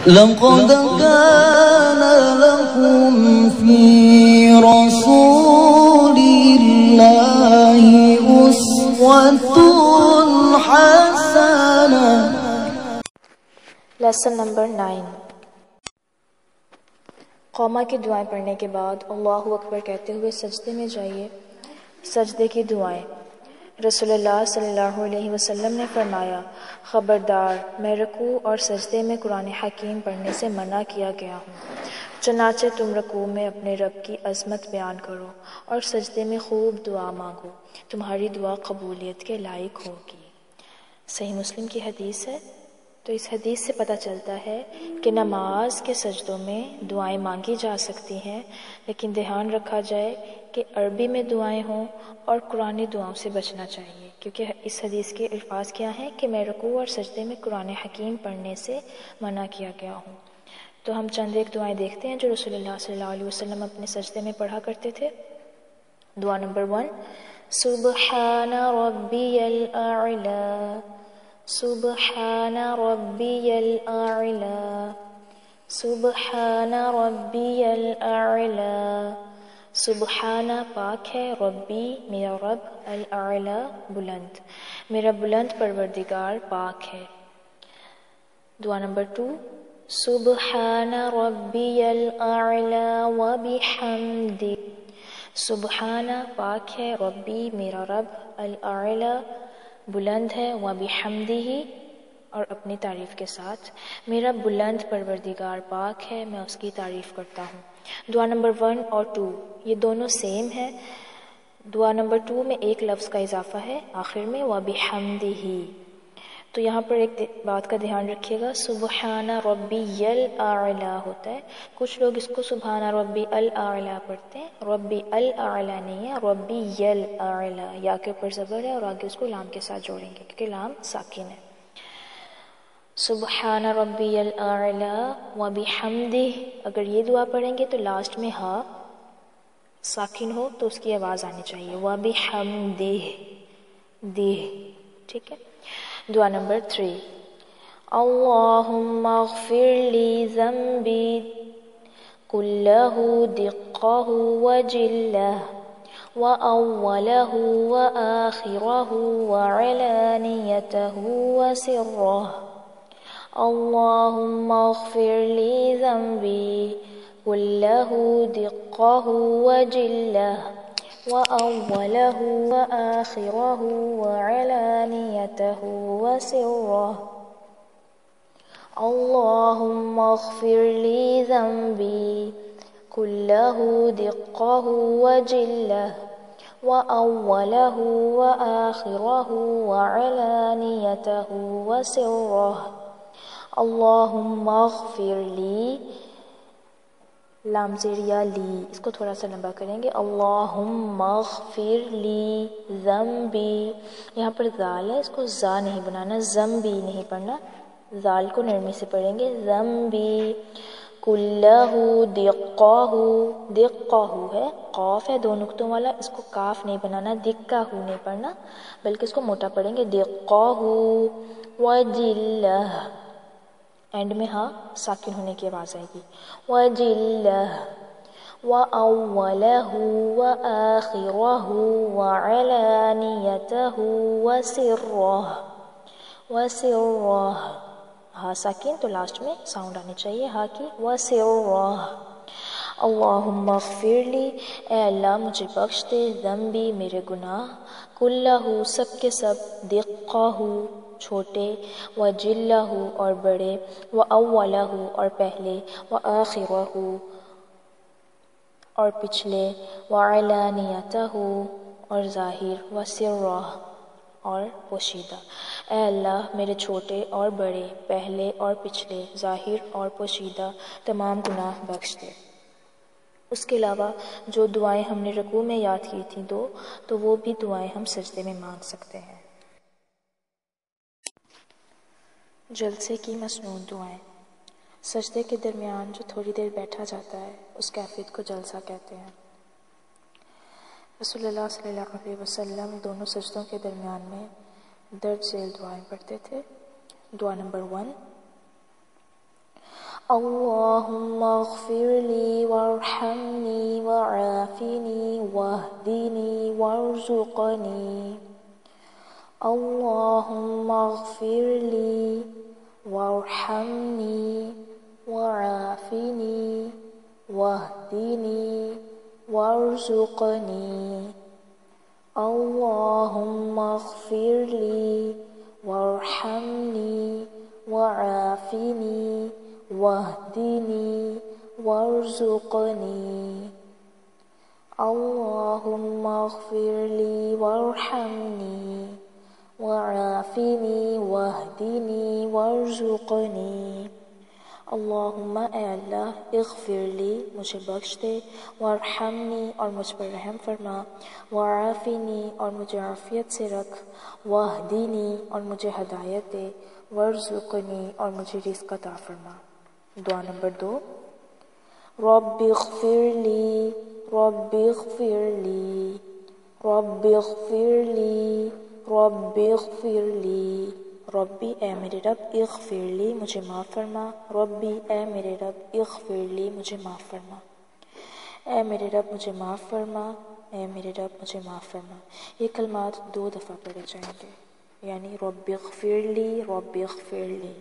لقد كان لكم في رسول الله أسوة حسنة۔ Lesson number 9۔ قوما کی دعائیں پڑھنے کے بعد اللہ اکبر کہتے ہوئے سجدے میں جائیے۔ سجدے کی دعائیں۔ رسول اللہ صلی اللہ علیہ وسلم نے فرمایا، خبردار، میں رکوع اور سجدے میں قرآن حکیم پڑھنے سے منع کیا گیا ہوں، چنانچہ تم رکوع میں اپنے رب کی عظمت بیان کرو اور سجدے میں خوب دعا مانگو، تمہاری دعا قبولیت کے لائق ہوگی۔ صحیح مسلم کی حدیث ہے۔ تو اس حدیث سے پتہ چلتا ہے کہ نماز کے سجدوں میں دعائیں مانگی جا سکتی ہیں، لیکن دھیان رکھا جائے کہ عربی میں دعائیں ہوں اور قرآنی دعاؤں سے بچنا چاہیے، کیونکہ اس حدیث کے الفاظ کیا ہیں کہ میں رکوع اور سجدے میں قرآن حکیم پڑھنے سے منع کیا گیا ہوں۔ تو ہم چند ایک دعائیں دیکھتے ہیں جو رسول اللہ صلی اللہ علیہ وسلم اپنے سجدے میں پڑھا کرتے تھے۔ دعا نمبر 1، سبحان ربی الاعلی، سبحان ربی الاعلی، سبحان ربی الاعلی۔ سبحان پاک ہے، ربی میرا رب، الاعلی بلند، میرا بلند پروردگار پاک ہے۔ دعا نمبر 2، سبحان ربی الاعلی وبحمدہ۔ سبحان پاک ہے، ربی میرا رب، الاعلی بلند ہے، وبحمدہ اور اپنی تعریف کے ساتھ، میرا بلند پروردگار پاک ہے، میں اس کی تعریف کرتا ہوں۔ دعا نمبر 1 اور 2 یہ دونوں سیم ہے۔ دعا نمبر 2 میں ایک لفظ کا اضافہ ہے آخر میں، وبحمدہ۔ تو یہاں پر ایک بات کا دھیان رکھیے گا، سبحان ربی الاعلی ہوتا ہے، کچھ لوگ اس کو سبحان ربی الاعلی پڑھتے ہیں، ربی الاعلی نہیں ہے، ربی الاعلی، یا کے اوپر زبر ہے اور آگے اس کو لام کے ساتھ جوڑیں گے کیونکہ لام ساکن ہے۔ سبحان ربی الاعلی وبحمدہ، اگر یہ دعا پڑھیں گے تو لاسٹ میں ہا ساکن ہو تو اس کی آواز آنی چاہیے، وبحمدہ دہ، ٹھیک ہے۔ دعا نمبر 3، اللہم اغفر لی ذنبی کلہ دقہ وجلہ وأولہ وآخرہ وعلانیتہ وسرہ۔ اللہم اغفر لی ذنبی کلہ دقہ وجلہ وأولہ وآخرہ وعلانیتہ وسرہ۔ اللہم اغفر لی ذنبی کلہ دقہ وجلہ وأولہ وآخرہ وعلانیتہ وسرہ۔ اللہم اغفر لی، لام زیر یا لی، اس کو تھوڑا سا لمبا کریں گے، اللہم اغفر لی ذنبی، یہاں پر ذال ہے، اس کو زا نہیں بنانا، ذنبی نہیں پڑھنا، ذال کو نرمی سے پڑھیں گے، ذنبی کلہ دقہ، دقہ ہے، قاف ہے 2 نقطوں والا، اس کو کاف نہیں بنانا، دقہ نہیں پڑھنا بلکہ اس کو موٹا پڑھیں گے، دقہ وجلہ، اینڈ میں ہاں ساکن ہونے کی آواز آئے گی، وجلہ وأولہ وآخرہ وعلانیتہ وسرہ، وسرہ ہاں ساکن تو لاسٹ میں ساؤنڈ آنی چاہیے ہاں کی، وسرہ۔ اللہم اغفر لی، اے اللہ مجھے بخش دے، ذنبی میرے گناہ، کلہ سب کے سب، دقہ چھوٹے، وجلہ اور بڑے، وأولہ اور پہلے، وآخرہ اور پچھلے، وعلانیتہ اور ظاہر، وسرہ اور پوشیدہ۔ اے اللہ میرے چھوٹے اور بڑے، پہلے اور پچھلے، ظاہر اور پوشیدہ تمام گناہ بخش دے۔ اس کے علاوہ جو دعائیں ہم نے رکوع میں یاد کی تھیں 2، تو وہ بھی دعائیں ہم سجدے میں مانگ سکتے ہیں۔ جلسے کی مسنون دعائیں۔ سجدے کے درمیان جو تھوڑی دیر بیٹھا جاتا ہے اس کیفیت کو جلسہ کہتے ہیں۔ رسول اللہ صلی اللہ علیہ وسلم دونوں سجدوں کے درمیان میں درج ذیل دعائیں پڑھتے تھے۔ دعا نمبر 1، اللهم اغفر لي وارحمني وعافني واهدني وارزقني اللهم اغفر لي وارحمني وعافني واهدني وارزقني اللهم اغفر لي وارحمني وعافني واهدني وارزقني اللهم اغفر لي وارحمني وعافني واهدني وارزقني اللہم اے اللہ اغفر لی مجھے بخش دے، وارحمنی اور مجھ پر رحم فرما، وعافنی اور مجھے عافیت سے رکھ، واہدینی اور مجھے ہدایت دے، وارزقنی اور مجھے رزق عطا فرما۔ دعا نمبر 2، رب اغفر لی رب اغفر لی رب اغفر لی رب اغفر لی ربی اے میرے رب اغفر لی مجھے معاف فرما، ربی اے میرے رب اغفر لی مجھے معاف فرما، اے میرے رب مجھے معاف فرما، اے میرے رب مجھے معاف فرما۔ یہ کلمات 2 دفعہ پڑھے جائیں گے، یعنی رب اغفر لی رب اغفر لی۔